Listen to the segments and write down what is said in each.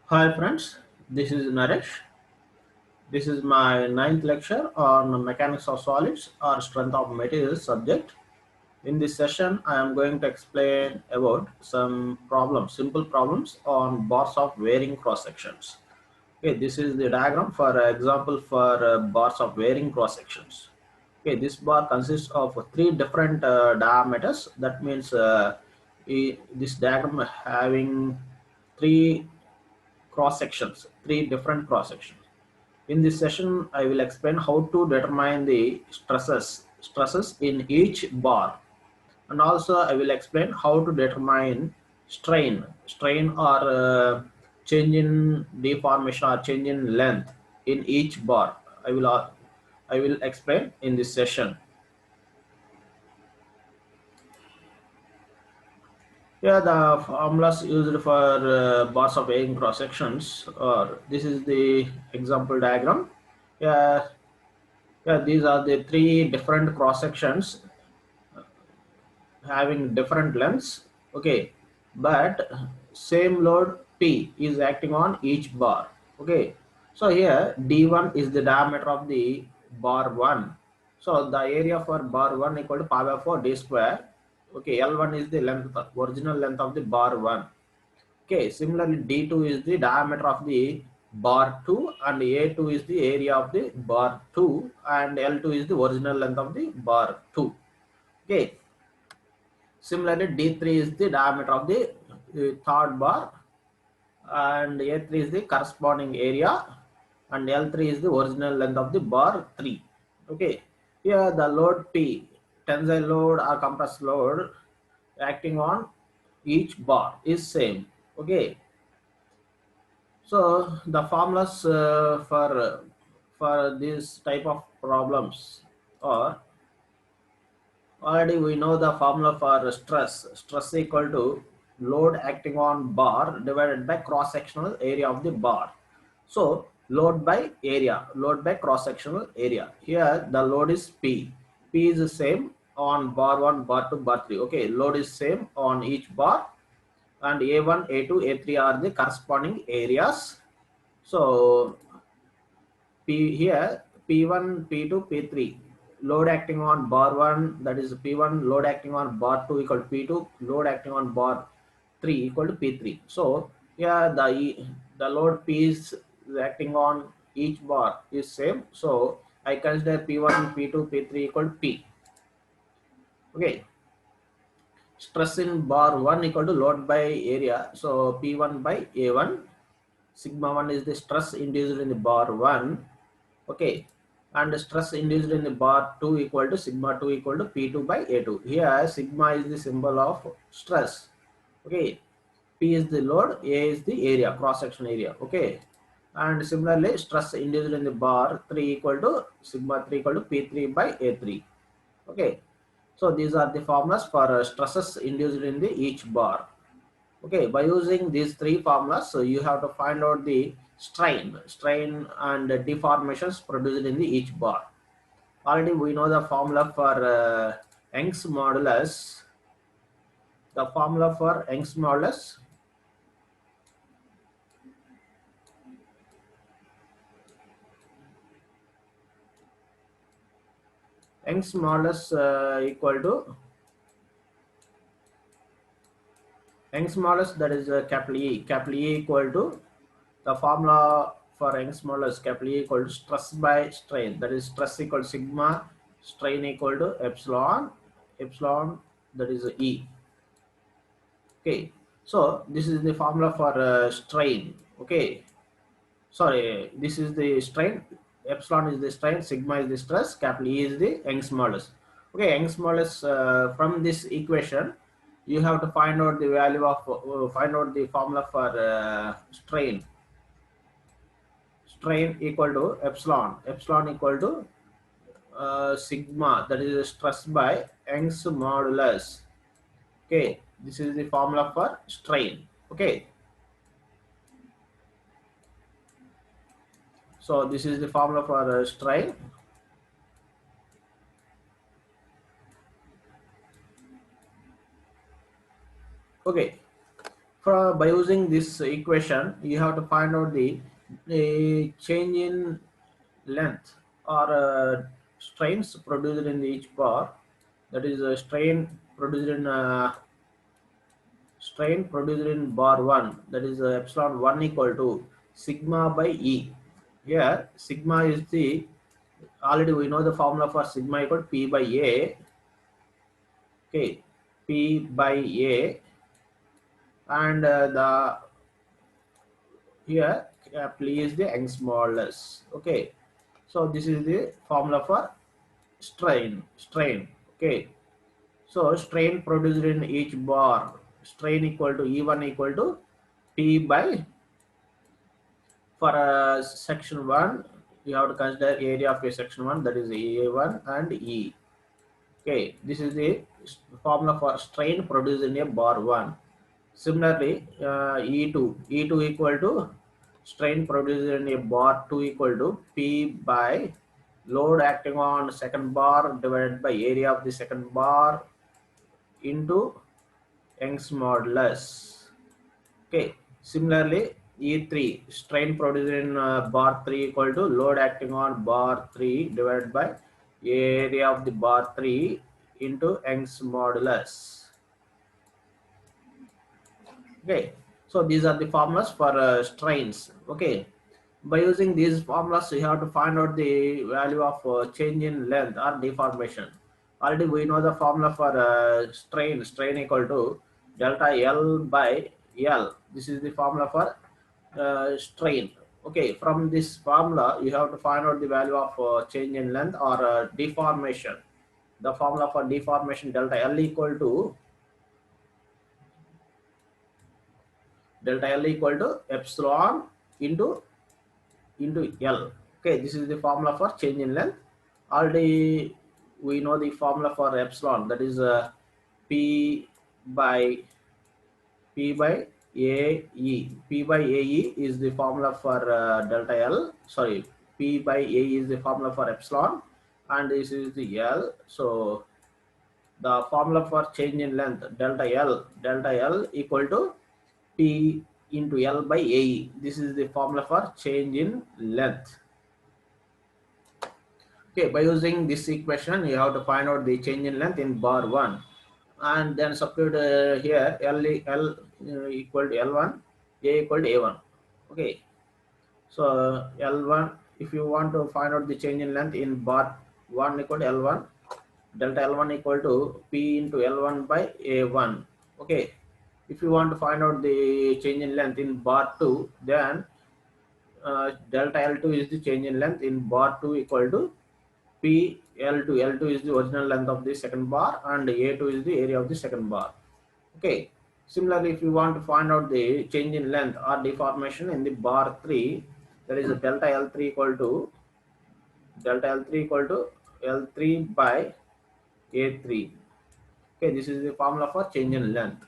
Hi friends, this is Naresh. This is my ninth lecture on mechanics of solids or strength of materials subject. In this session, I am going to explain about some problems, simple problems on bars of varying cross sections. Okay, this is the diagram for example for bars of varying cross sections. Okay, this bar consists of three different diameters. That means this diagram having three cross sections, three different cross sections. In this session, I will explain how to determine the stresses in each bar, and also I will explain how to determine strain or change in deformation or change in length in each bar. I will explain in this session. Yeah, the formulas used for bars of varying cross sections, or this is the example diagram. Yeah, yeah, these are the three different cross sections having different lengths. Okay, but same load P is acting on each bar. Okay, so here D1 is the diameter of the bar 1. So the area for bar 1 equal to pi by 4 d square. Okay, L1 is the length, original length of the bar 1. Okay, similarly D2 is the diameter of the bar 2 and A2 is the area of the bar 2 and L2 is the original length of the bar 2. Okay, similarly D3 is the diameter of the third bar and A3 is the corresponding area and L3 is the original length of the bar 3. Okay, here the load P, tensile load or compressed load acting on each bar is same. Okay, so the formulas for this type of problems are already we know the formula for stress. Stress equal to load acting on bar divided by cross sectional area of the bar. So load by area, load by cross sectional area. Here the load is P. P is the same on bar 1, bar 2, bar 3. Okay, load is same on each bar and A1, A2, A3 are the corresponding areas. So P here P1, P2, P3 load acting on bar 1, that is P1, load acting on bar 2 equal to P2, load acting on bar 3 equal to P3. So here the load P is acting on each bar is same. So I consider P1, P2, P3 equal to P. Okay. Stress in bar 1 equal to load by area. So P1 by A1. Sigma 1 is the stress induced in the bar 1. Okay, and the stress induced in the bar 2 equal to sigma 2 equal to P2 by A2. Here sigma is the symbol of stress. Okay, P is the load, A is the area, cross section area. Okay, and similarly stress induced in the bar 3 equal to sigma 3 equal to P3 by A3. Okay, so these are the formulas for stresses induced in the each bar. Okay, by using these three formulas, so you have to find out the strain and deformations produced in the each bar. Already we know the formula for Young's modulus. The formula for Young's modulus. Young's modulus equal to Young's modulus, that is capital E. Capital E equal to the formula for Young's modulus, capital E equal to stress by strain. That is stress equal to sigma, strain equal to epsilon, epsilon that is E. Okay, so this is the formula for strain. Okay, sorry, this is the strain, epsilon is the strain, sigma is the stress, capital E is the Young's modulus. Okay, Young's modulus, from this equation you have to find out the value of find out the formula for strain equal to epsilon equal to sigma, that is stress by Young's modulus. Okay, this is the formula for strain. Okay, so this is the formula for strain. Okay, By using this equation, you have to find out the change in length or strains produced in each bar. That is a strain produced in bar 1, that is epsilon 1 equal to sigma by E. Here sigma is the, already we know the formula for sigma equal to P by A. Okay, P by A, and the here capital is the Young's modulus. Okay, so this is the formula for strain. Okay, so strain produced in each bar, strain equal to E1 equal to P by, for section 1 you have to consider area of a section 1, that is A1 and E. Okay, this is the formula for strain produced in a bar 1. Similarly, E2 equal to strain produced in a bar 2 equal to P by load acting on second bar divided by area of the second bar into Young's modulus. Okay. Similarly, E3 strain produced in bar 3 equal to load acting on bar 3 divided by area of the bar 3 into Young's modulus. Okay, so these are the formulas for strains. Okay, by using these formulas you have to find out the value of change in length or deformation. Already we know the formula for strain equal to delta L by L. This is the formula for strain. Okay, from this formula you have to find out the value of change in length or deformation. The formula for deformation, delta L equal to epsilon into L. Okay, this is the formula for change in length. Already we know the formula for epsilon, that is P by AE. P by AE is the formula for delta L. Sorry, P by AE is the formula for epsilon, and this is the L. So the formula for change in length, delta L equal to P into L by AE. This is the formula for change in length. Okay, by using this equation, you have to find out the change in length in bar 1, and then substitute here L equal to L1, A equal to A1. Okay, so L1, if you want to find out the change in length in bar 1 equal to L1, delta L1 equal to P into L1 by A1. Okay, if you want to find out the change in length in bar 2, then delta L2 is the change in length in bar 2 equal to P L2. L2 is the original length of the second bar and A2 is the area of the second bar. Okay. Similarly, if you want to find out the change in length or deformation in the bar 3, there is a delta L3 equal to L3 by A3. Okay, this is the formula for change in length.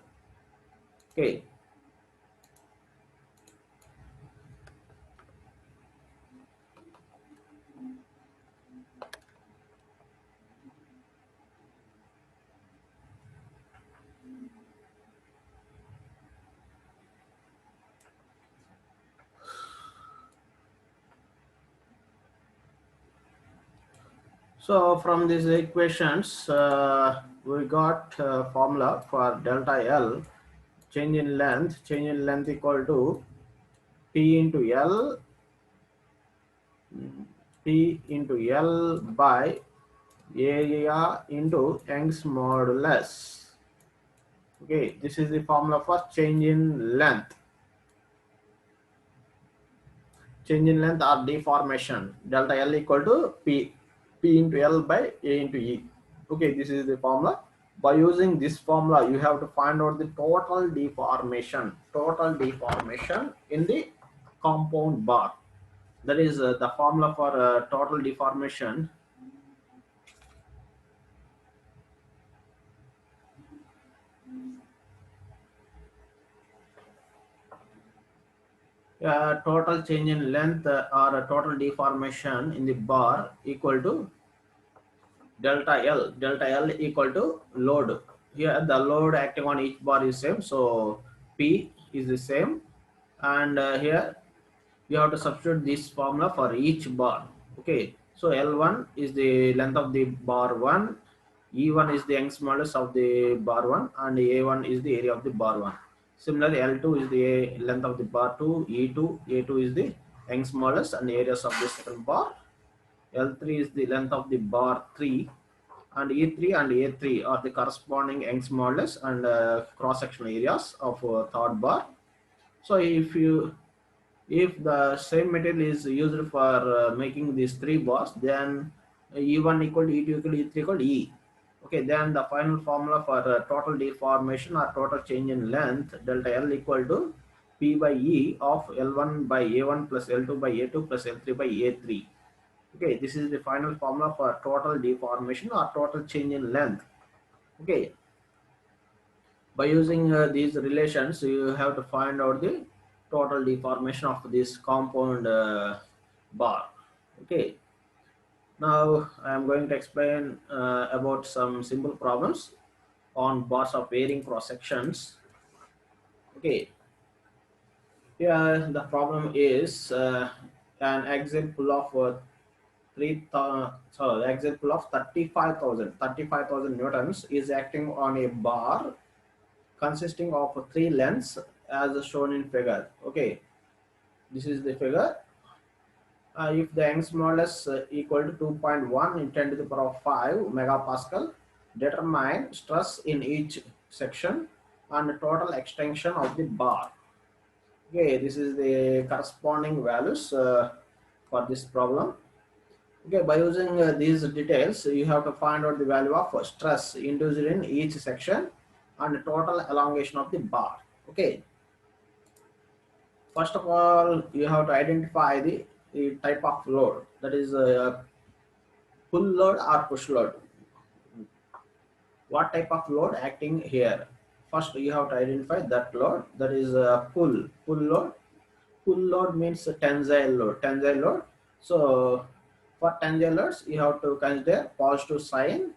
Okay. So from these equations, we got formula for delta L, change in length equal to P into L by area into Young's modulus. Okay, this is the formula for change in length. Change in length or deformation, delta L equal to P into L by A into E. Okay, this is the formula. By using this formula, you have to find out the total deformation in the compound bar. That is the formula for total deformation. Total change in length or total deformation in the bar equal to delta L equal to load. Here the load acting on each bar is same, so P is the same, and here you have to substitute this formula for each bar. Okay, so L1 is the length of the bar 1, E1 is the Young's modulus of the bar 1, and A1 is the area of the bar 1. Similarly, L2 is the length of the bar 2, E2, A2 is the Young's modulus and areas of the second bar. L3 is the length of the bar 3, and E3 and A3 are the corresponding Young's modulus and cross-sectional areas of third bar. So if the same material is used for making these three bars, then E1 equal to E2 equal to E3 equal to E. Okay, then the final formula for total deformation or total change in length delta L equal to P by E of L1 by A1 plus L2 by A2 plus L3 by A3. Okay, this is the final formula for total deformation or total change in length. Okay, by using these relations, you have to find out the total deformation of this compound bar. Okay, now I am going to explain about some simple problems on bars of varying cross sections. Okay, here the problem is an example of example of 35,000 newtons is acting on a bar consisting of three lengths as shown in figure. Okay, this is the figure. If the Young's modulus equal to 2.1 in 10 to the power of 5 megapascal, determine stress in each section and total extension of the bar. Okay, this is the corresponding values for this problem. Okay, by using these details, you have to find out the value of stress induced in each section and total elongation of the bar. Okay, first of all, you have to identify the type of load, that is pull load or push load. What type of load acting here? First, you have to identify that load, that is pull load. Pull load means tensile load. So for tensile loads, you have to consider positive sign.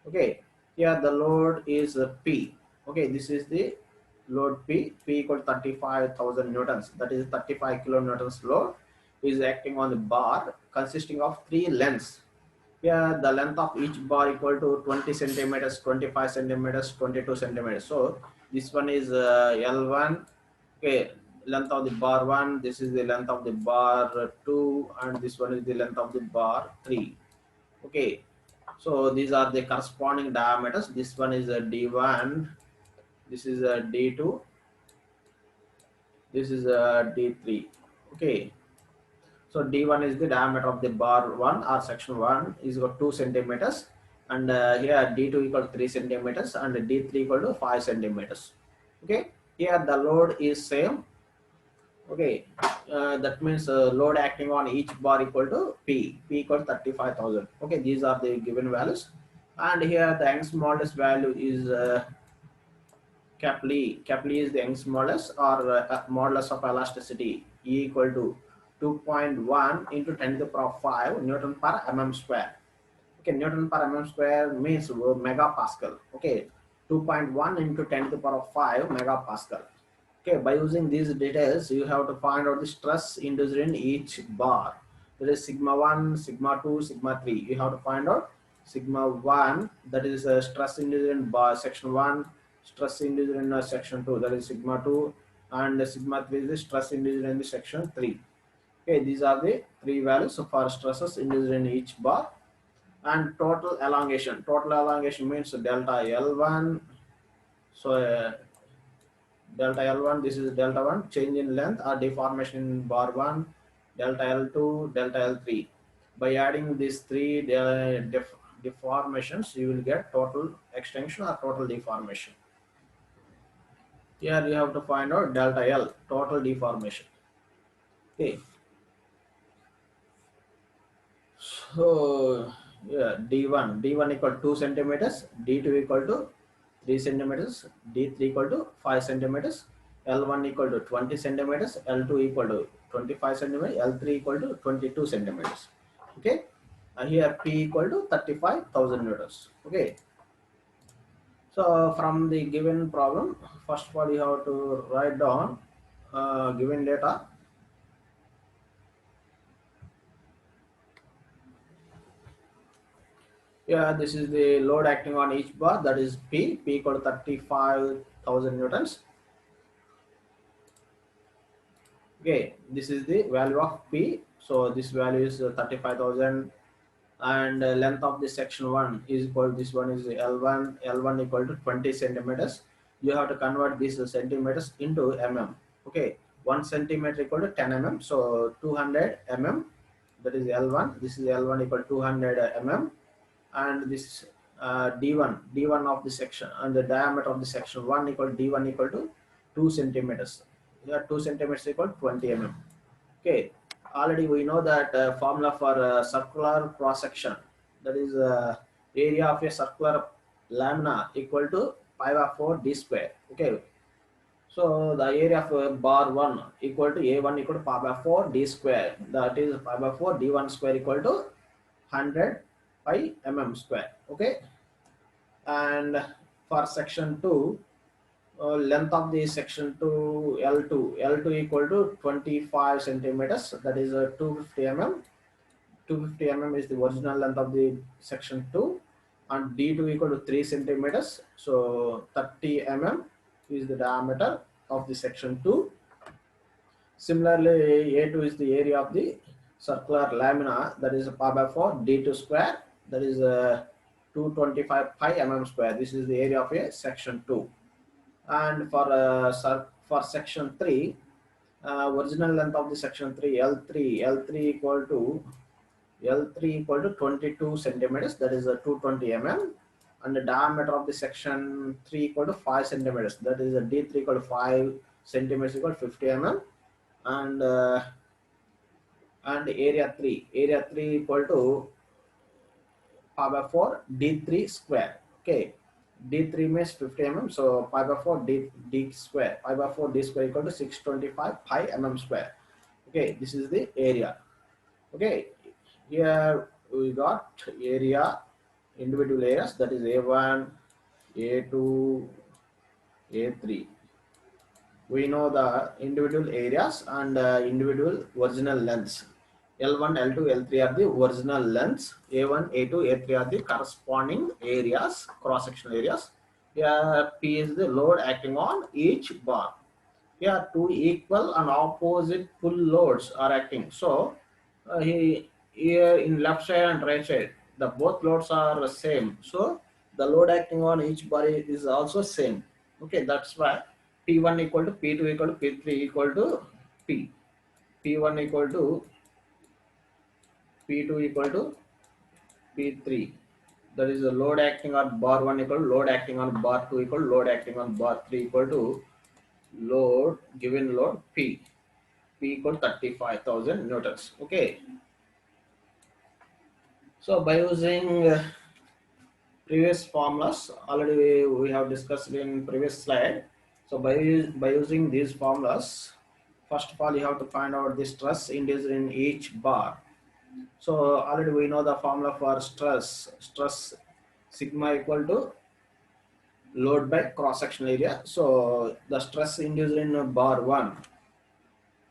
Okay, here the load is P. Okay, this is the load P equal to 35,000 newtons, that is 35 kilonewtons load is acting on the bar consisting of three lengths. Here the length of each bar equal to 20 centimeters, 25 centimeters, 22 centimeters. So this one is L1. Okay, length of the bar 1, this is the length of the bar 2, and this one is the length of the bar 3. Okay, so these are the corresponding diameters. This one is a D1, this is a D2, this is a D3. Okay, so D1 is the diameter of the bar 1 or section 1 is got 2 centimeters, and here D2 equal to 3 centimeters and D3 equal to 5 centimeters. Okay, here the load is same. Okay, that means load acting on each bar equal to P equal to 35,000. Okay, these are the given values, and here the Young's modulus value is capital E. Capital E is the Young's modulus or modulus of elasticity, E equal to 2.1 into 10 to the power 5 Newton per mm square. Okay, Newton per mm square means megapascal. Okay, 2.1 into 10 to the power 5 megapascal. Okay, by using these details, you have to find out the stress induced in each bar. There is sigma 1, sigma 2, sigma 3. You have to find out sigma 1, that is stress induced in bar section 1, stress induced in section 2, that is sigma 2, and sigma 3 is the stress induced in the section 3. Okay, these are the three values for stresses induced in each bar. And total elongation. Total elongation means delta L1. So delta L1, this is delta 1, change in length or deformation in bar 1, delta L2, delta L3. By adding these three deformations, you will get total extension or total deformation. Here you have to find out delta L, total deformation. Okay. So yeah, D1 equal to 2 centimeters, D2 equal to 3 centimeters, D3 equal to 5 centimeters, L1 equal to 20 centimeters, L2 equal to 25 centimeters, L3 equal to 22 centimeters. Okay, and here P equal to 35,000 newtons. Okay, So from the given problem, first of all you have to write down given data. Yeah, this is the load acting on each bar, that is P equal to 35,000 newtons. Okay, this is the value of P. So this value is 35,000, and length of the section 1 is equal, this one is L1 equal to 20 centimeters. You have to convert these centimeters into mm. Okay, 1 centimeter equal to 10 mm, so 200 mm, that is L1. This is L1 equal to 200 mm, and this D1 of the section, and the diameter of the section 1 equal to D1 equal to 2 centimeters. Yeah, 2 centimeters equal to 20 mm. Okay, already we know that formula for circular cross section, that is area of a circular lamina equal to pi by 4 d square. Okay, so the area of bar 1 equal to A1 equal to pi by 4 d square, that is pi by 4 d1 square equal to 100 pi mm square. Okay, and for section 2, length of the section 2 L2 equal to 25 centimeters, that is 250 mm. 250 mm is the original length of the section 2, and D2 equal to 3 centimeters, so 30 mm is the diameter of the section 2. Similarly, A2 is the area of the circular lamina, that is pi by 4 D2 square, that is 225 pi mm square. This is the area of a section 2. And for section 3, original length of the section 3 L3 equal to 22 centimeters, that is 220 mm, and the diameter of the section 3 equal to 5 centimeters, that is D3 equal to 5 centimeters equal to 50 mm, and area 3 equal to pi by 4 D3 square. Okay, D3 means 50 mm, so pi by 4 D square, pi by 4 D square equal to 625 pi mm square. Okay, this is the area. Okay, here we got area, individual areas, that is A1, A2, A3. We know the individual areas and individual original lengths. L1, L2, L3 are the original lengths. A1, A2, A3 are the corresponding areas, cross-sectional areas. Here P is the load acting on each bar. Here two equal and opposite pull loads are acting. So here in left side and right side, the both loads are the same. So the load acting on each bar is also same. Okay, that's why P1 equal to P2 equal to P3 equal to P. P1 equal to P2 equal to P3. That is the load acting on bar 1 equal to load acting on bar 2 equal to load acting on bar 3 equal to load, given load P. P equal to 35,000 newtons. Okay. So by using previous formulas, already we have discussed in previous slide. So by using these formulas, first of all you have to find out the stress induced in each bar. So already we know the formula for stress sigma equal to load by cross sectional area. So the stress induced in bar 1,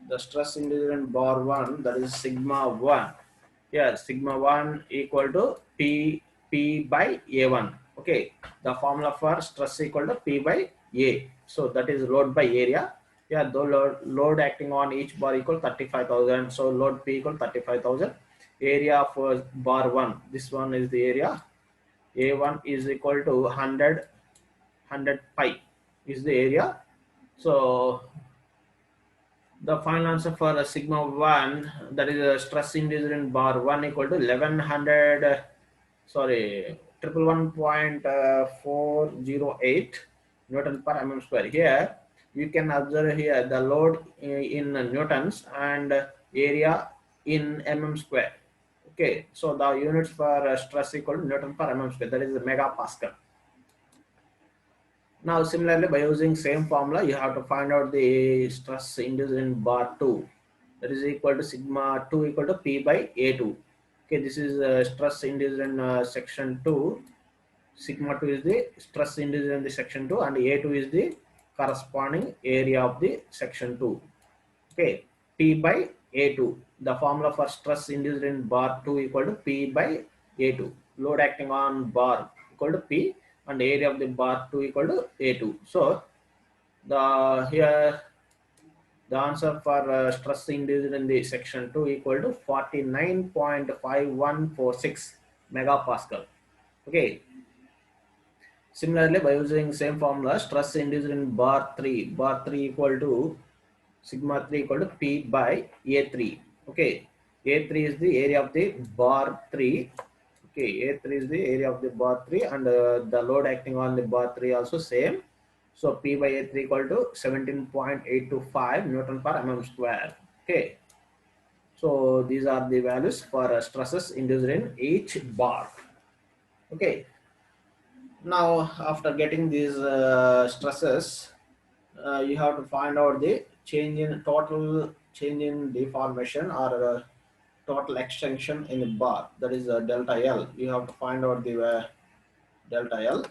the stress induced in bar 1, that is sigma 1. Here sigma 1 equal to P by A1. Okay, the formula for stress equal to P by A. So that is load by area. Yeah, the load acting on each bar equal 35,000. So load P equal 35,000. Area for bar 1, this one is the area. A1 is equal to 100 pi is the area. So the final answer for sigma 1, that is a stress induced in bar 1 equal to 1100, sorry, 111.408 Newton per mm square. Here you can observe here the load in newtons and area in mm square. Okay, so the units for stress equal to Newton per mm square, that is the megapascal. Now similarly by using same formula you have to find out the stress induced in bar 2, that is equal to sigma 2 equal to P by A2. Okay, this is stress induced in section 2. Sigma 2 is the stress induced in the section 2 and A2 is the corresponding area of the section 2. Okay, P by A2. The formula for stress induced in bar 2 equal to P by A2. Load acting on bar equal to P and area of the bar 2 equal to A2. So the here the answer for stress induced in the section 2 equal to 49.5146 megapascal. Okay. Similarly, by using same formula, stress induced in bar 3 equal to sigma 3 equal to P by A3. Okay, A3 is the area of the bar 3. Okay, A3 is the area of the bar 3 and the load acting on the bar 3 also same. So P by A3 equal to 17.825 Newton per mm square. Okay, so these are the values for stresses induced in each bar. Okay, now after getting these stresses, you have to find out the total change in deformation or total extension in the bar, that is delta L. You have to find out the delta L.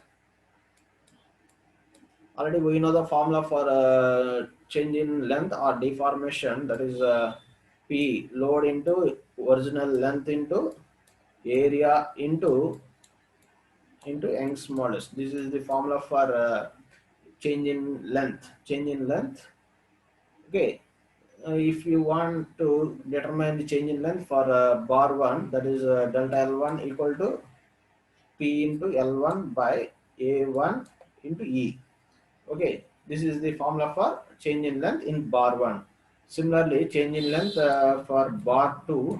Already we know the formula for change in length or deformation, that is P load into original length into area into Young's modulus. This is the formula for change in length. Okay, if you want to determine the change in length for bar 1, that is delta L1 equal to P into L1 by A1 into E. Okay, this is the formula for change in length in bar 1. Similarly, change in length for bar 2,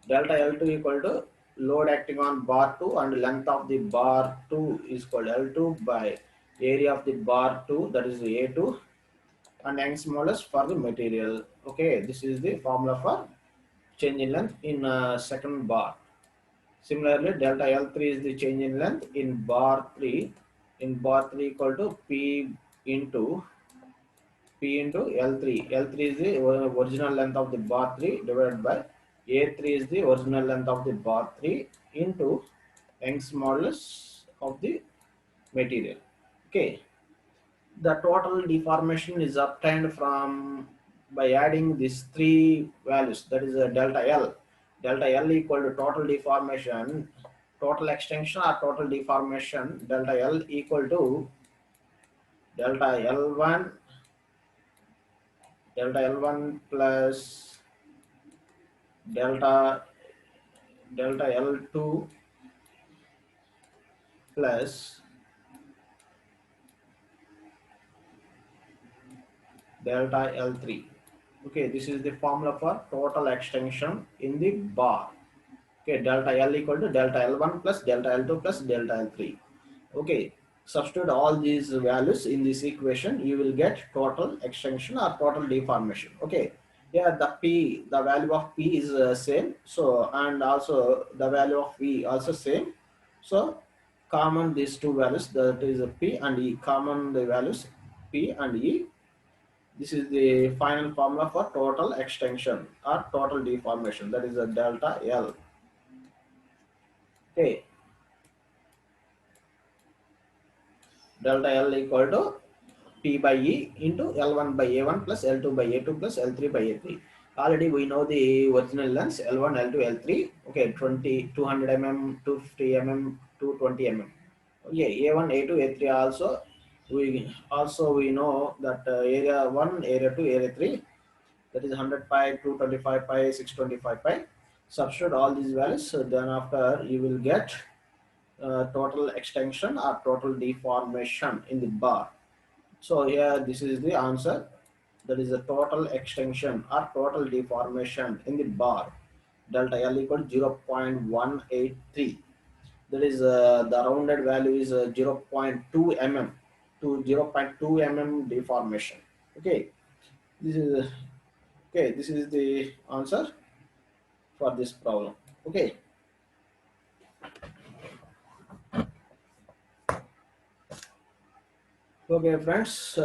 delta L2 equal to load acting on bar 2 and length of the bar 2 is called L2 by area of the bar 2, that is A2, and Young's modulus for the material. Okay, this is the formula for change in length in second bar. Similarly, delta L3 is the change in length in bar 3. In bar 3 equal to into P into L3. L3 is the original length of the bar 3 divided by A3 is the original length of the bar 3 into Young's modulus of the material. Okay, the total deformation is obtained from by adding these three values, that is delta L equal to total deformation, total extension or total deformation, delta L equal to delta L1 plus delta L2 plus delta L3. Okay, this is the formula for total extension in the bar. Okay, delta L equal to delta L1 plus delta L2 plus delta L3. Okay, substitute all these values in this equation, you will get total extension or total deformation. Okay, yeah, the value of P is same. So, and also the value of V also same. So, common these two values, that is P and E, common the values P and E. This is the final formula for total extension or total deformation, that is a delta L. Okay, delta L equal to P by E into L1 by A1 plus L2 by A2 plus L3 by A3. Already we know the original lengths L1, L2, L3. Okay, 200 mm, 250 mm, 220 mm. Okay, A1, A2, A3 also. We know that area 1, area 2, area 3. That is 100 pi, 225 pi, 625 pi. Substitute all these values. So then after you will get total extension or total deformation in the bar. So here this is the answer, that is the total extension or total deformation in the bar, delta L equal to 0.183. That is the rounded value is 0.2 mm to 0.2 mm deformation. Okay, this is this is the answer for this problem. Okay. Okay, friends.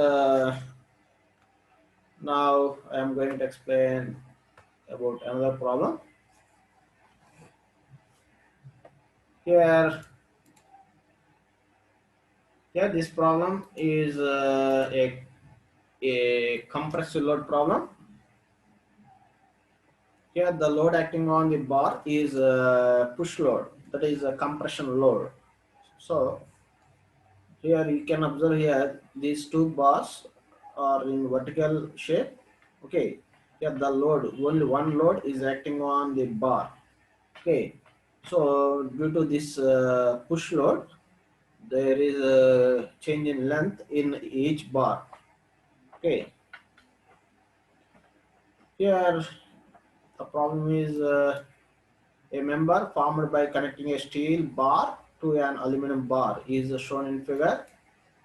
Now I am going to explain about another problem. Here Yeah, this problem is a compressive load problem. Here the load acting on the bar is a push load, that is a compression load. So here you can observe here these two bars are in vertical shape. Okay, here the load, only one load is acting on the bar. Okay, so due to this push load, there is a change in length in each bar. Okay, here the problem is a member formed by connecting a steel bar to an aluminum bar is shown in figure.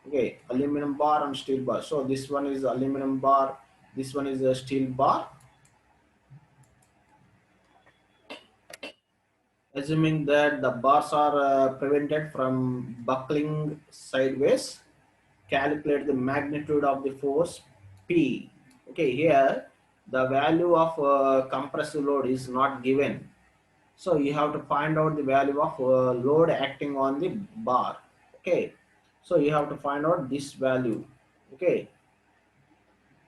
Okay, aluminum bar and steel bar. So this one is aluminum bar, this one is a steel bar. Assuming that the bars are prevented from buckling sideways, calculate the magnitude of the force P. Okay, here the value of compressive load is not given. So you have to find out the value of load acting on the bar. Okay, so you have to find out this value. Okay,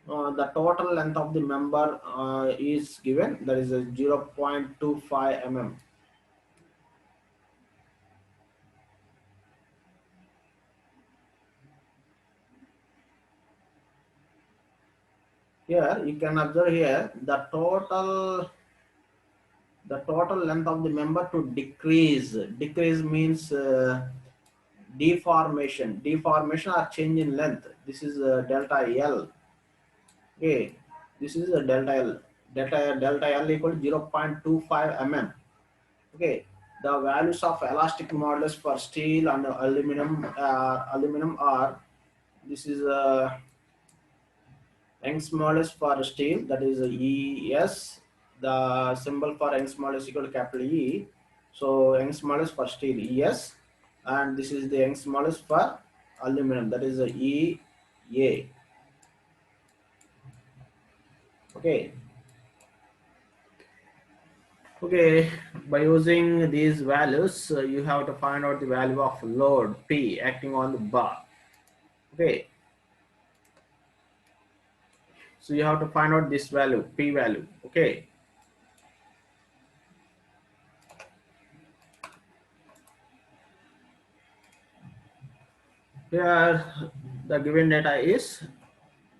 the total length of the member is given, that is a 0.25 mm. Here you can observe here the total length of the member to decrease. Decrease means deformation or change in length. This is delta L. Okay, this is a delta L. Delta L equal to 0.25 mm. Okay, the values of elastic modulus for steel and aluminum are, this is Young's modulus for steel, that is ES. The symbol for Young's modulus equal to capital E. So Young's modulus for steel ES, and this is the Young's modulus for aluminum, that is EA. Okay. Okay, by using these values, you have to find out the value of load P acting on the bar. Okay, so you have to find out this value, P value. Okay, here the given data is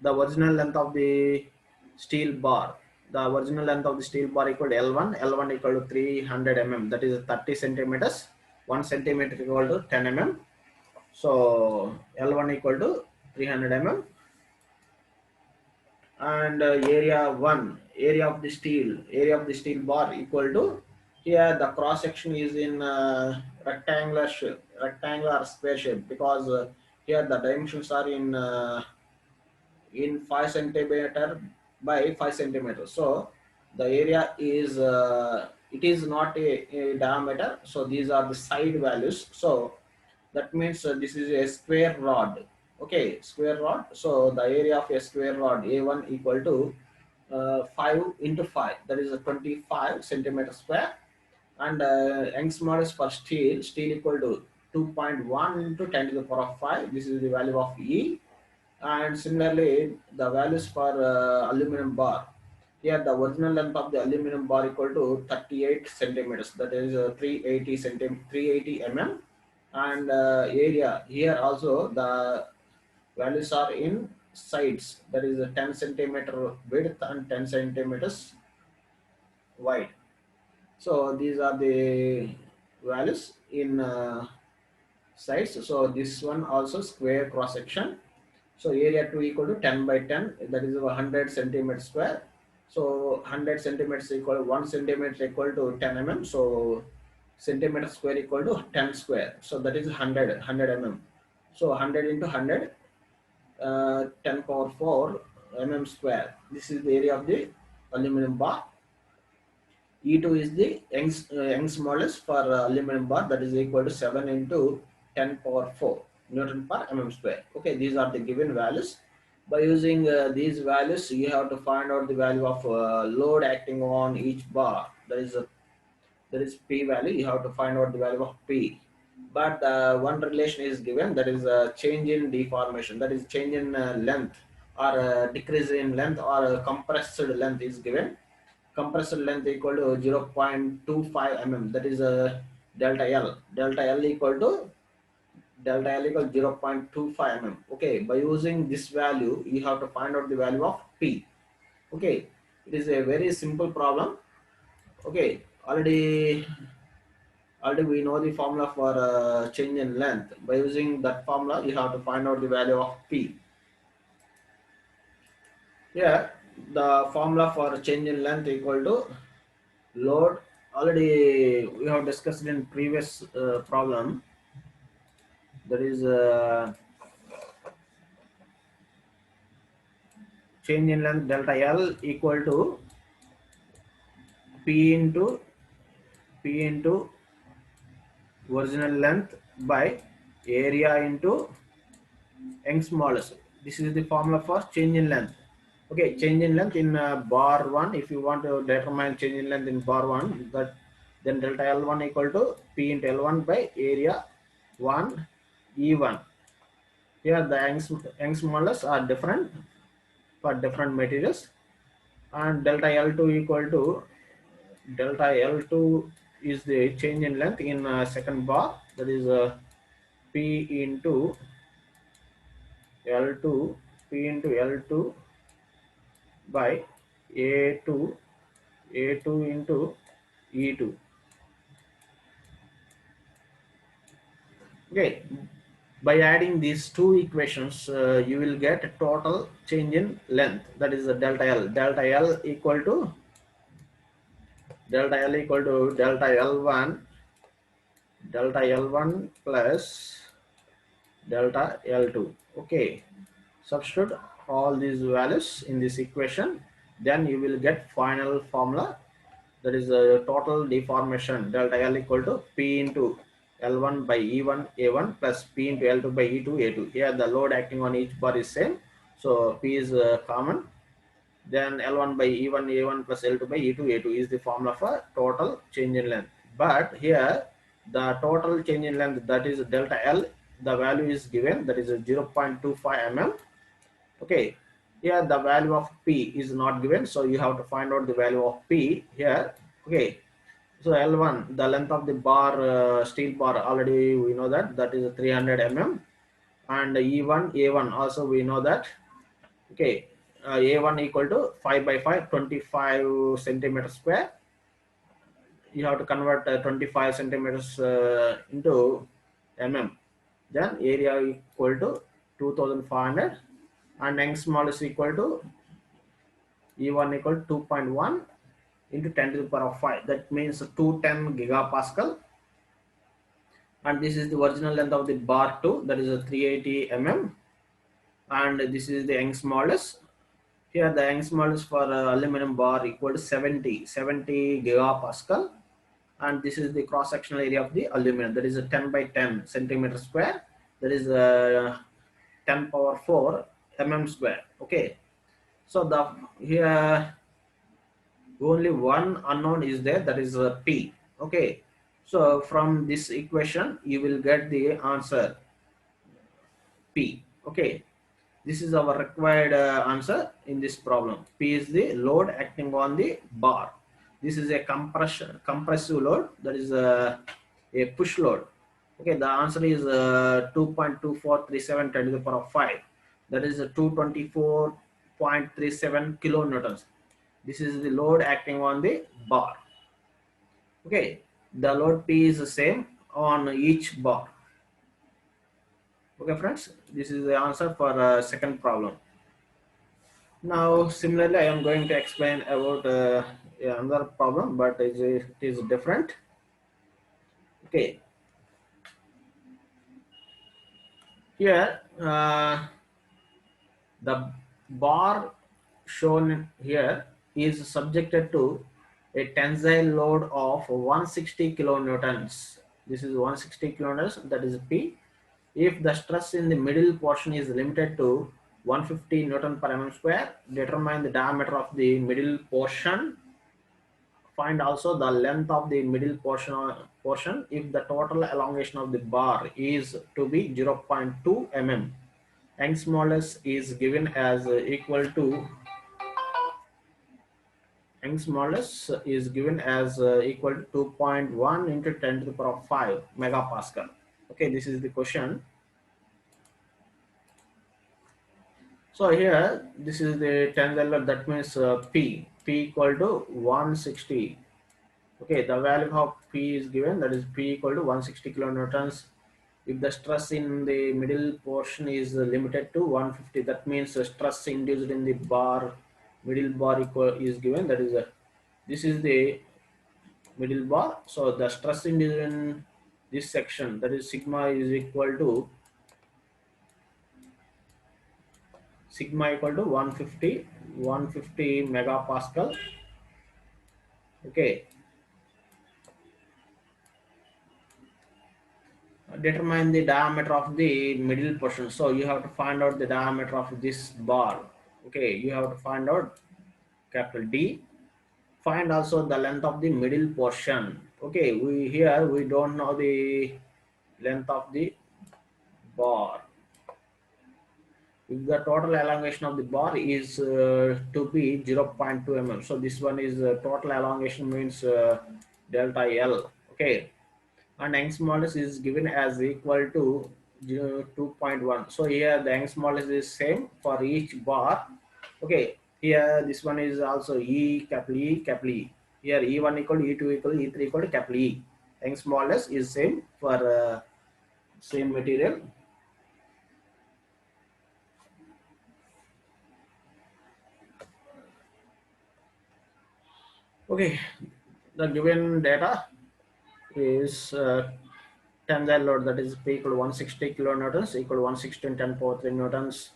the original length of the steel bar. The original length of the steel bar equal to L1. L1 equal to 300 mm. That is 30 centimeters. 1 centimeter equal to 10 mm. So L1 equal to 300 mm. And area of the steel bar equal to, here the cross section is in rectangular shape, rectangular square shape, because here the dimensions are in 5 centimeter by 5 centimeters. So the area is it is not a diameter, so these are the side values. So that means this is a square rod. Okay, square rod. So the area of a square rod A1 equal to 5 into 5, that is a 25 centimeter square. And Young's modulus for steel equal to 2.1 into 10 to the power of 5. This is the value of E. And similarly the values for aluminum bar, here the original length of the aluminum bar equal to 38 centimeters, that is 380 mm. And area, here also the values are in sides, that is a 10 centimeter width and 10 centimeters wide. So these are the values in sides. So this one also square cross section. So area 2 equal to 10 by 10, that is 100 centimeters square. So 100 centimeters equal 1 centimeter equal to 10 mm. So centimeter square equal to 10 square. So that is 100 mm. So 100 into 100, 10 power 4 mm square. This is the area of the aluminum bar. E2 is the Young's modulus for aluminum bar, that is equal to 7 into 10 power 4 Newton per mm square. Okay, these are the given values. By using these values, you have to find out the value of load acting on each bar. There is P value. You have to find out the value of P. but one relation is given, that is change in deformation, that is change in length, or decrease in length, or compressed length is given. Compressed length equal to 0.25 mm, that is delta L. Delta L equal to 0.25 mm. Okay, by using this value you have to find out the value of P. Okay, it is a very simple problem. Okay, already we know the formula for change in length. By using that formula you have to find out the value of P. Here the formula for change in length equal to load, already we have discussed in previous problem, that is change in length delta L equal to P into original length by area into Young's modulus. This is the formula for change in length. Okay, change in length in bar 1. If you want to determine change in length in bar 1, that then delta L1 equal to P into L1 by area 1 E1. Here the Young's modulus are different for different materials, and delta L2 equal to delta L2 is the change in length in second bar, that is P into L2, P into L2 by A2, A2 into E2. Okay, by adding these two equations, you will get a total change in length, that is the delta L. Delta L equal to delta L1 plus delta L2. Okay, substitute all these values in this equation, then you will get final formula, that is a total deformation delta L equal to P into L1 by E1 A1 plus P into L2 by E2 A2. Here the load acting on each bar is same, so P is common. Then L1 by E1 A1 plus L2 by E2 A2 is the formula for total change in length. But here the total change in length, that is delta L, the value is given, that is 0.25 mm. Okay, here the value of P is not given, so you have to find out the value of P here. Okay, so L1, the length of the bar, steel bar, already we know that is 300 mm, and E1 A1 also we know that. Okay, A1 equal to 5 by 5, 25 centimeters square. You have to convert 25 centimeters into mm. Then area equal to 2500, and Young's modulus is equal to E1 equal to 2.1 into 10 to the power of 5. That means 210 gigapascal. And this is the original length of the bar 2, that is a 380 mm. And this is the Young's modulus. Here the Young's modulus for aluminum bar equal to 70 gigapascal. And this is the cross sectional area of the aluminum, that is a 10 by 10 centimeter square, that is 10 power 4 mm square. Okay, so the here only one unknown is there, that is P. Okay, so from this equation you will get the answer P. Okay, this is our required answer in this problem. P is the load acting on the bar. This is a compressive load, that is a push load. Okay, the answer is 2.2437 10 to the power of 5. That is 224.37 kilonewtons. This is the load acting on the bar. Okay, the load P is the same on each bar. Okay friends, this is the answer for second problem. Now similarly I am going to explain about another problem, but it is different. Okay, here the bar shown here is subjected to a tensile load of 160 kilonewtons. This is 160 kilonewtons, that is P. If the stress in the middle portion is limited to 150 Newton per mm square, determine the diameter of the middle portion Find also the length of the middle portion if the total elongation of the bar is to be 0.2 mm. Young's modulus is given as equal to 2.1 into 10 to the power of 5 megapascal. Okay, this is the question. So here, this is the tensile, that means P equal to 160. Okay, the value of P is given, that is P equal to 160 kilonewtons. If the stress in the middle portion is limited to 150, that means the stress induced in the middle bar is given, that is this is the middle bar. So the stress induced in this section, that is sigma equal to 150 megapascal. Okay, determine the diameter of the middle portion. So you have to find out the diameter of this bar. Okay, you have to find out capital D. Find also the length of the middle portion. Okay, we don't know the length of the bar. If the total elongation of the bar is to be 0.2 mm, so this one is total elongation means delta L. Okay, and Young's modulus is given as equal to 2.1. So here the Young's modulus is same for each bar. Okay, here this one is also capital E. Here E1 equal to E2 equal to E3 equal to capital E. Young's modulus is same for same material. Okay, the given data is tensile load, that is P equal to 160 kilonewtons equal to 160 10 power 3 newtons,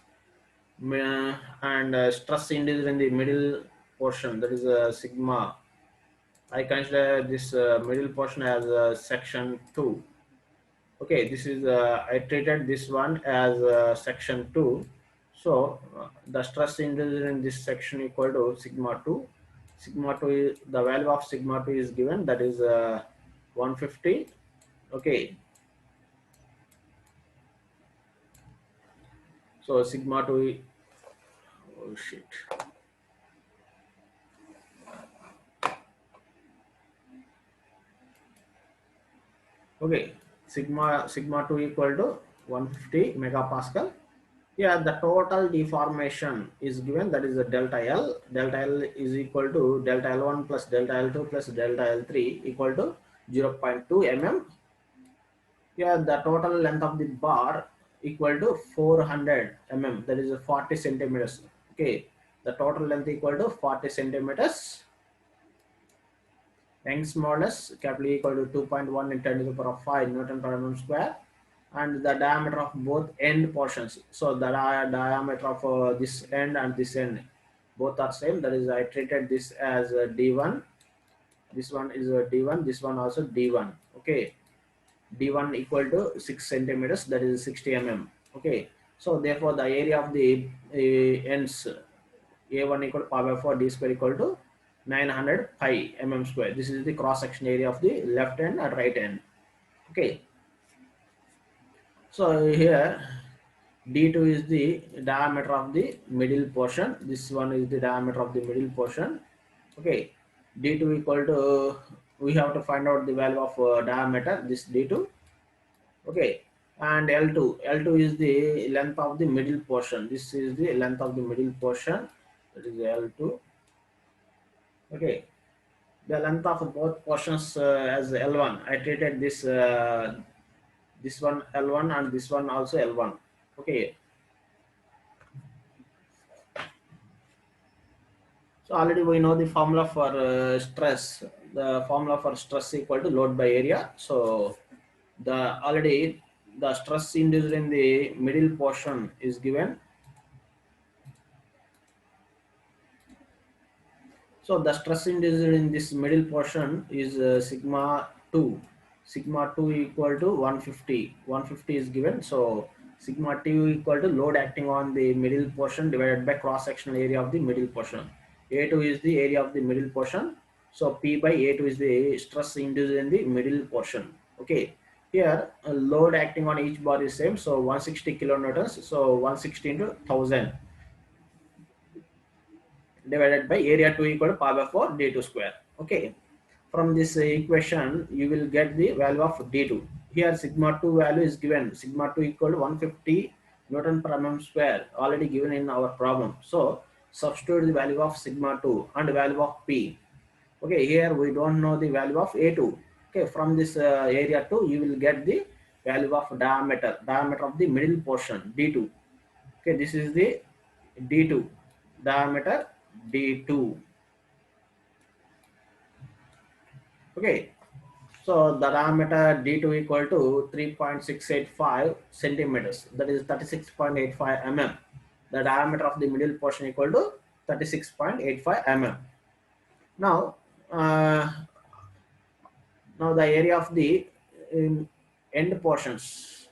and stress induced in the middle portion, that is sigma. I consider this middle portion as section 2. Okay, this is I treated this one as section 2. So the stress induced in this section equal to sigma 2. Sigma 2 is, the value of sigma 2 is given, that is 150. Okay, so sigma 2, oh shit. Okay, sigma 2 equal to 150 megapascal. Yeah, the total deformation is given, that is a delta L. Delta L is equal to delta L1 plus delta L2 plus delta L3 equal to 0.2 mm. Yeah, the total length of the bar equal to 400 mm, that is 40 centimeters. Okay, the total length equal to 40 centimeters. Young's modulus capital E equal to 2.1 into 10 to the power of 5 Newton per mm square, and the diameter of both end portions. So the diameter of this end and this end both are same. That is, I treated this as D1. This one is D1. This one also D1. Okay, D1 equal to 6 centimeters. That is 60 mm. Okay, so therefore the area of the ends A1 equal to pi by 4 D square equal to 900 pi mm square. This is the cross section area of the left end and right end. Okay, so here D2 is the diameter of the middle portion. This one is the diameter of the middle portion. Okay, D2 equal to, we have to find out the value of diameter, this D2. Okay, and L2 is the length of the middle portion. This is the length of the middle portion, that is L2. Okay, the length of both portions as L1. I treated this this one L1 and this one also L1. Okay, so already we know the formula for stress. The formula for stress equal to load by area. So already the stress induced in the middle portion is given. So the stress induced in this middle portion is sigma 2. Sigma 2 equal to 150. 150 is given. So sigma 2 equal to load acting on the middle portion divided by cross sectional area of the middle portion. A2 is the area of the middle portion. So P by A2 is the stress induced in the middle portion. Okay. Here load acting on each bar is same. So 160 kilonewtons. So 160 into 1000 divided by area 2 equal to pi by 4 d2 square. Okay. From this equation, you will get the value of d2. Here sigma 2 value is given. Sigma 2 equal to 150 Newton per mm square, already given in our problem. So substitute the value of sigma 2 and value of P. Okay, here we don't know the value of A2. Okay, from this area 2, you will get the value of diameter of the middle portion, D2. Okay, this is the D2, diameter D2. Okay, so the diameter D2 equal to 3.685 centimeters, that is 36.85 mm. The diameter of the middle portion equal to 36.85 mm. Now, now the area of the end portions.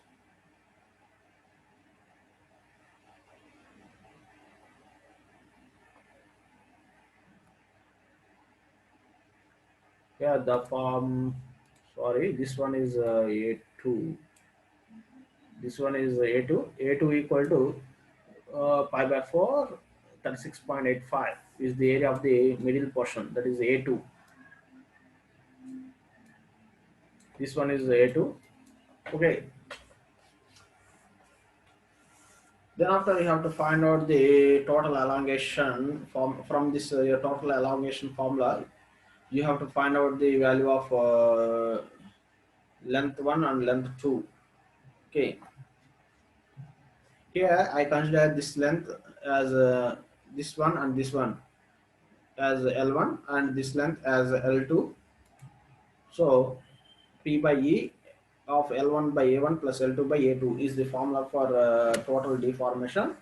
Yeah, the form. Sorry, this one is A2. This one is A2. A2 equal to pi by 4, 36.85 is the area of the middle portion. That is A2. This one is A2. Okay. Then after you have to find out the total elongation from this total elongation formula. You have to find out the value of length 1 and length 2. Okay, here I consider this length as this one and this one as L1 and this length as L2. So P by E of L1 by A1 plus L2 by A2 is the formula for total deformation.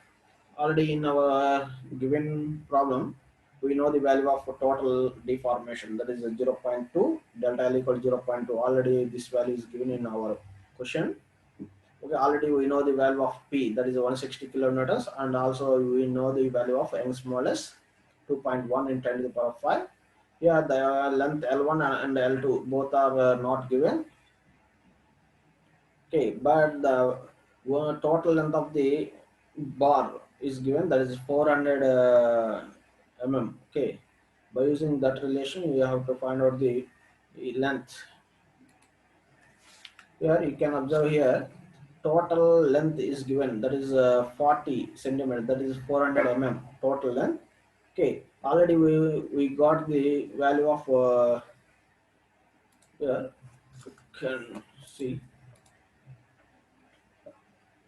Already in our given problem, we know the value of total deformation, that is 0.2, delta L equal to 0.2. Already this value is given in our question. Okay, already we know the value of P, that is 160 kilonewtons, and also we know the value of Young's modulus 2.1 in 10 to the power 5. Here the length L1 and L2 both are not given. Okay, but the total length of the bar is given, that is 400 mm. Okay, by using that relation you have to find out the length. Here you can observe here total length is given, that is 40 centimeter, that is 400 mm total length. Okay, already we got the value of here you can see.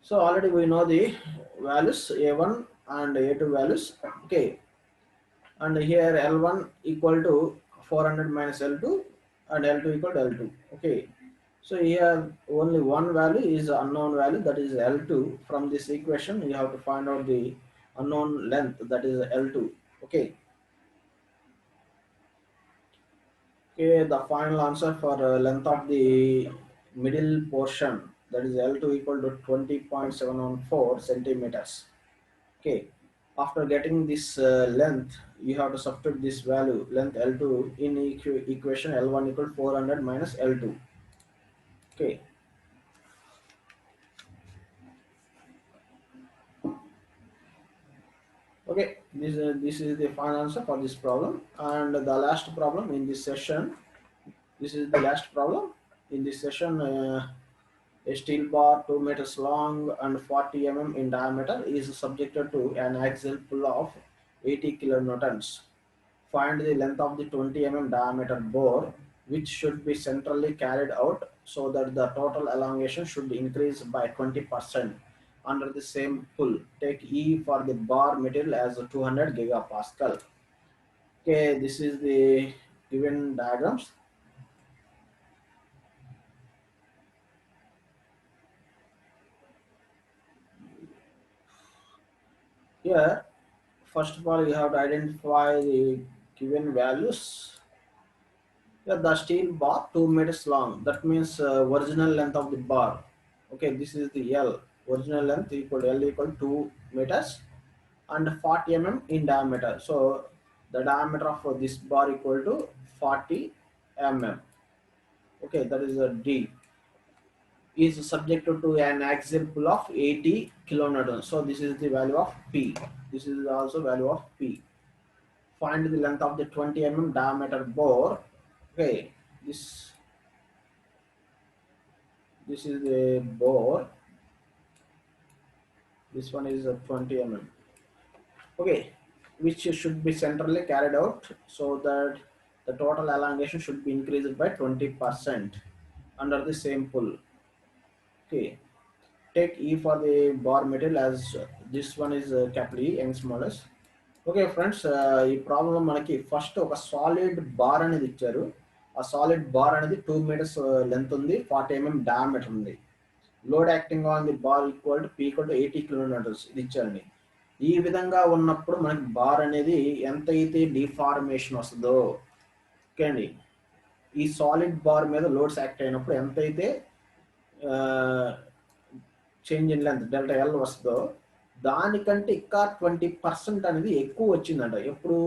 So already we know the values A1 and A2 values. Okay, and here L1 equal to 400 minus L2 and L2 equal to L2. Okay, so here only one value is unknown value, that is L2. From this equation you have to find out the unknown length, that is L2. Okay, okay, the final answer for length of the middle portion, that is L2 equal to 20.714 centimeters. Okay, after getting this length, you have to substitute this value length L2 in equation L1 equal 400 minus L2. Okay, okay, this is the final answer for this problem, and the last problem in this session. This is the last problem in this session. A steel bar 2 meters long and 40 mm in diameter is subjected to an axial pull of 80 kilonewtons. Find the length of the 20 mm diameter bore, which should be centrally carried out so that the total elongation should increase by 20% under the same pull. Take E for the bar material as 200 gigapascal. Okay, this is the given diagrams. Here, first of all, you have to identify the given values. Yeah, the steel bar 2 meters long. That means original length of the bar. Okay, this is the L. Original length equal to L equal to 2 meters and 40 mm in diameter. So the diameter of this bar equal to 40 mm. Okay, that is a D. Is subjected to an axial pull of 80 kilonewtons. So this is the value of P. This is also value of P. Find the length of the 20 mm diameter bore. Okay, this is the bore. This one is 20 mm. Okay, which should be centrally carried out so that the total elongation should be increased by 20% under the same pull. Okay, take E for the bar material as this one is capital E, Young's modulus. Okay friends, ఈ problem మనకి first ఒక solid bar అనేది ఇచ్చారు. ఆ solid bar అనేది 2 metres length ఉంది, 40 mm diameter ఉంది. Load acting on the bar equal to P equal to 80 kilometres ఇది ఇచ్చారండి. ఈ విధంగా ఉన్నప్పుడు మనకి బార్ అనేది ఎంతైతే డిఫార్మేషన్ వస్తుందో, ఓకే అండి, ఈ సాలిడ్ బార్ మీద లోడ్స్ యాక్ట్ అయినప్పుడు ఎంతైతే change in length delta L వస్తుందో దానికంటే ఇంకా 20% అనేది ఎక్కువ వచ్చిందంట. ఎప్పుడు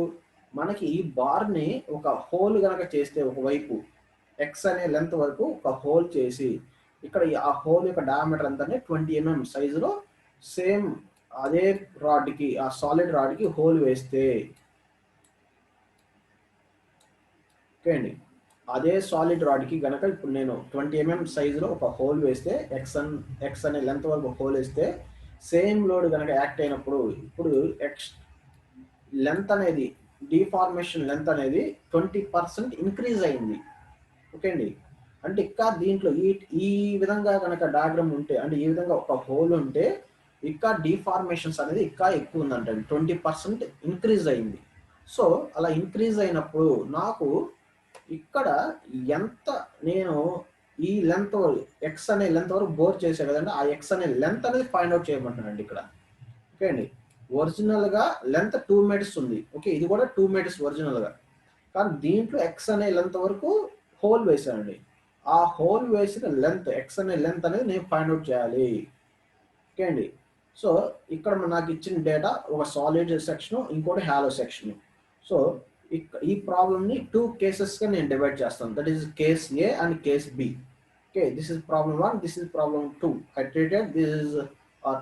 మనకి ఈ బార్ని ఒక హోల్ కనుక చేస్తే ఒకవైపు ఎక్స్ అనే లెంత్ వరకు ఒక హోల్ చేసి ఇక్కడ ఆ హోల్ యొక్క డయామీటర్ ఎంత అంటే 20 mm సైజులో సేమ్ అదే రాడ్కి, ఆ సాలిడ్ రాడ్కి హోల్ వేస్తే, ఓకే అండి, అదే సాలిడ్ రాడ్కి గనక ఇప్పుడు నేను 20 mm సైజులో ఒక హోల్ వేస్తే ఎక్స్ అనే లెంత్ వరకు హోల్ వేస్తే సేమ్ లోడ్ కనుక యాక్ట్ అయినప్పుడు ఇప్పుడు ఎక్స్ లెంత్ అనేది డిఫార్మేషన్ లెంత్ అనేది 20% ఇంక్రీజ్ అయింది. ఓకే అండి, అంటే ఇంకా దీంట్లో ఈ విధంగా కనుక డయాగ్రామ్ ఉంటే, అంటే ఈ విధంగా ఒక హోల్ ఉంటే ఇంకా డిఫార్మేషన్స్ అనేది ఇంకా ఎక్కువ ఉందంట, 20% ఇంక్రీజ్ అయింది. సో అలా ఇంక్రీజ్ అయినప్పుడు నాకు ఇక్కడ ఎంత నేను ఈ లెంత్ ఎక్స్ అనే లెంత్ వరకు బోర్ చేసే కదండి, ఆ ఎక్స్ అనే లెంత్ అనేది ఫైండ్ అవుట్ చేయమంటానండి ఇక్కడ. ఓకే అండి, ఒరిజినల్ గా లెంత్ 2 మీటర్స్ ఉంది. ఓకే, ఇది కూడా 2 మీటర్స్ ఒరిజినల్ గా, కానీ దీంట్లో ఎక్స్ అనే లెంత్ వరకు హోల్ వేసానండి. ఆ హోల్ వేసిన లెంత్ ఎక్స్ అనే లెంత్ అనేది నేను ఫైండ్ అవుట్ చేయాలి. ఓకే అండి, సో ఇక్కడ నాకు ఇచ్చిన డేటా ఒక సాలిడ్ సెక్షన్, ఇంకోటి హాలో సెక్షన్. సో ఈ ప్రాబ్లమ్ని 2 కేసెస్గా నేను డివైడ్ చేస్తాను. That is case A and case B. Okay, this is problem 1, this is problem 2. I treated this is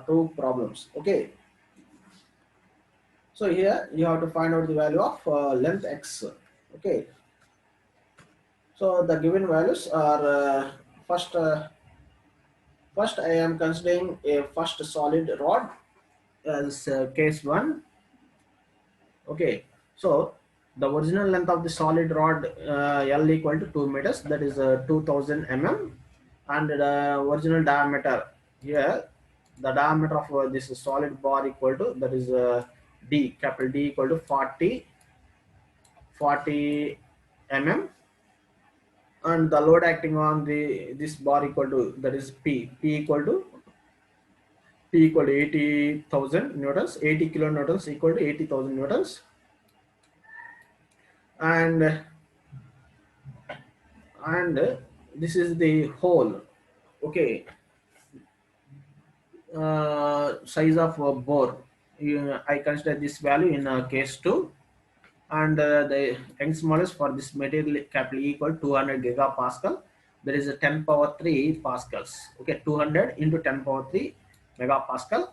2 problems. Okay, so here you have to find out the value of length x. Okay, so the given values are first I am considering a first solid rod as case 1. Okay, so the original length of the solid rod L equal to 2 meters, that is 2000 mm, and the original diameter here, the diameter of this solid bar equal to, that is D, capital D equal to 40 mm, and the load acting on this bar equal to, that is P equal to 80,000 newtons, 80 kilonewtons equal to 80,000 newtons. And this is the hole. Okay, size of bore, I consider this value in case 2, and the Young's modulus for this material capital E equal 200 gigapascal, there is a 10 power 3 pascals. Okay, 200 into 10 power 3 megapascal.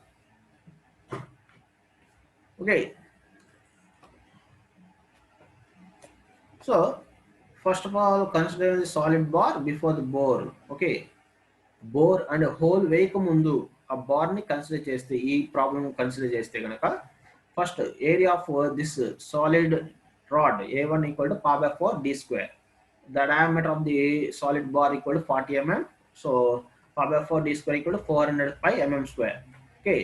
Okay, so first of all consider the solid bar before the bore. Okay, bore and hole వేయక ముందు ఆ bar ని consider చేస్తే, ఈ problem consider చేస్తే కనుక first area of this solid rod A1 equal to π/4 d², the diameter of the solid bar equal to 40 mm, so π/4 d² equal to 400 pi mm². Okay,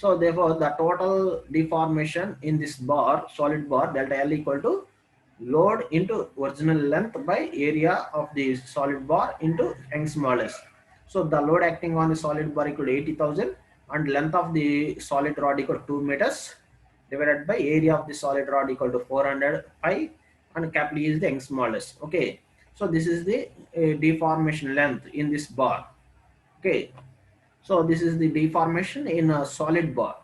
so therefore the total deformation in this bar, solid bar, delta L equal to load into original length by area of the solid bar into Young's modulus. So the load acting on the solid bar equal to 80,000 and length of the solid rod equal to 2 meters divided by area of the solid rod equal to 400 pi, and capital E is the Young's modulus. Okay, so this is the deformation length in this bar. Okay, so this is the deformation in a solid bar.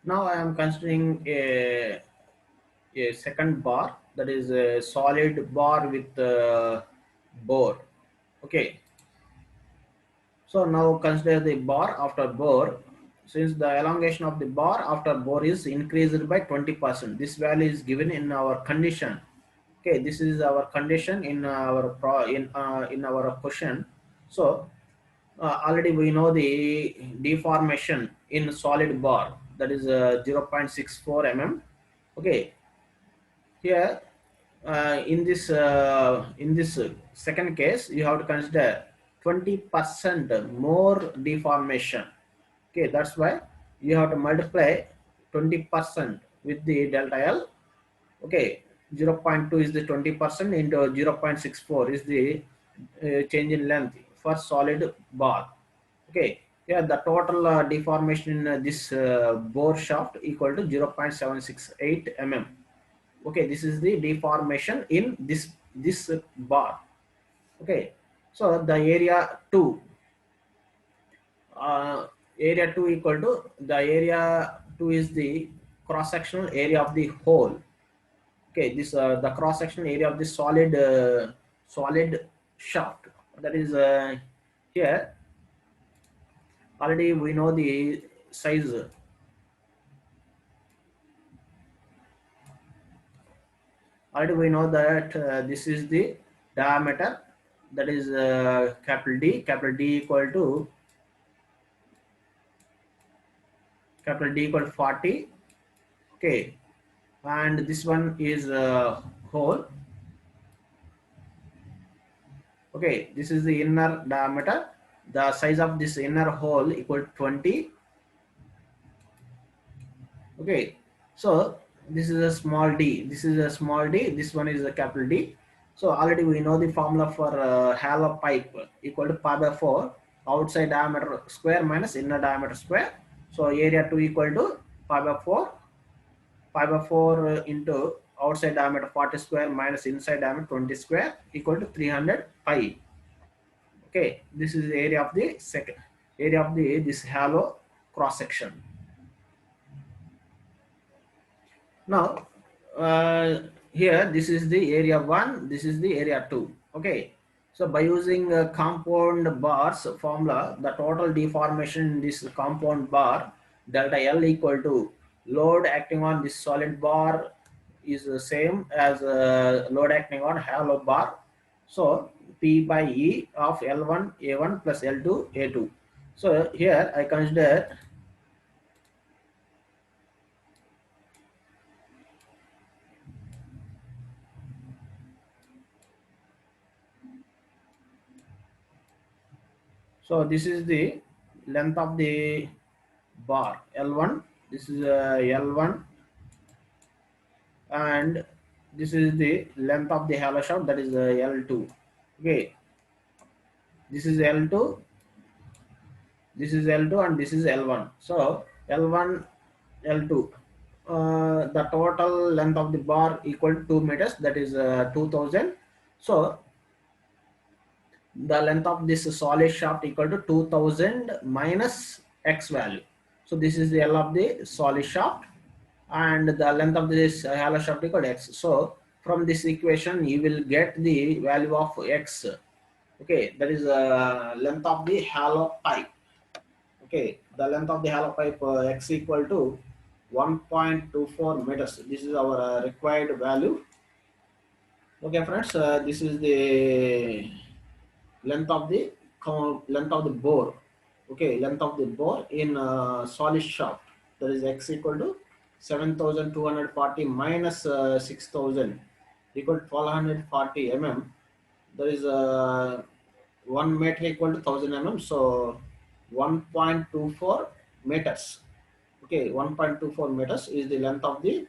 Now I am considering a second bar, that is a solid bar with bore. Okay, so now consider the bar after bore. Since the elongation of the bar after bore is increased by 20%, this value is given in our condition. Okay, this is our condition in our in our question. So already we know the deformation in solid bar, that is 0.64 mm. Okay, here in this second case you have to consider 20% more deformation. Okay, that's why you have to multiply 20% with the delta L. Okay, 0.2 is the 20% into 0.64 is the change in length for solid bar. Okay, yeah, the total deformation in this bore shaft equal to 0.768 mm. Okay, this is the deformation in this bar. Okay, so the area 2 area 2 equal to the area 2 is the cross sectional area of the hole. Okay, this the cross sectional area of the solid shaft, that is here already we know the size. Already we know that this is the diameter, that is capital D equal to capital D equal to 40. Okay, and this one is hole. Okay, this is the inner diameter. The size of this inner hole equal to 20. Okay, so this is a small d, this is a small d, this one is a capital D. So already we know the formula for hollow pipe equal to pi by 4 outside diameter square minus inner diameter square. So area 2 equal to pi by 4 into outside diameter 40 square minus inside diameter 20 square equal to 300 pi. Okay, this is the area of the second area of the this hollow cross section. Now here this is the area 1, this is the area 2. Okay, so by using compound bars formula, the total deformation in this compound bar delta L equal to load acting on this solid bar is the same as load acting on hollow bar. So P by E of L1 A1 plus L2 A2. So here I consider so this is the length of the bar L1, this is L1, and this is the length of the hollow shaft, that is L2. Okay, this is L2, this is L2, and this is L1. So L1 L2 the total length of the bar equal to 2 meters, that is 2000. So the length of this solid shaft equal to 2000 minus x value. So this is the L of the solid shaft and the length of this hollow shaft equal to x. So from this equation you will get the value of x. Okay, that is length of the hollow pipe. Okay, the length of the hollow pipe x equal to 1.24 meters. This is our required value. Okay friends, this is the length of the bore. Okay, length of the bore in solid shaft, that is x equal to 7240 minus 6000 equal to 1240 mm. There is 1 meter equal to 1000 mm, so 1.24 meters. Okay, 1.24 meters is the length of the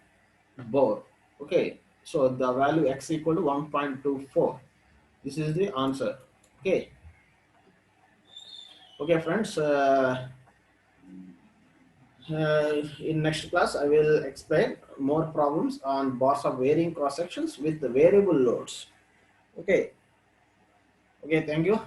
bore. Okay, so the value x equal to 1.24. This is the answer. Okay. Okay friends, in next class I will explain more problems on bars of varying cross sections with the variable loads. Okay, thank you.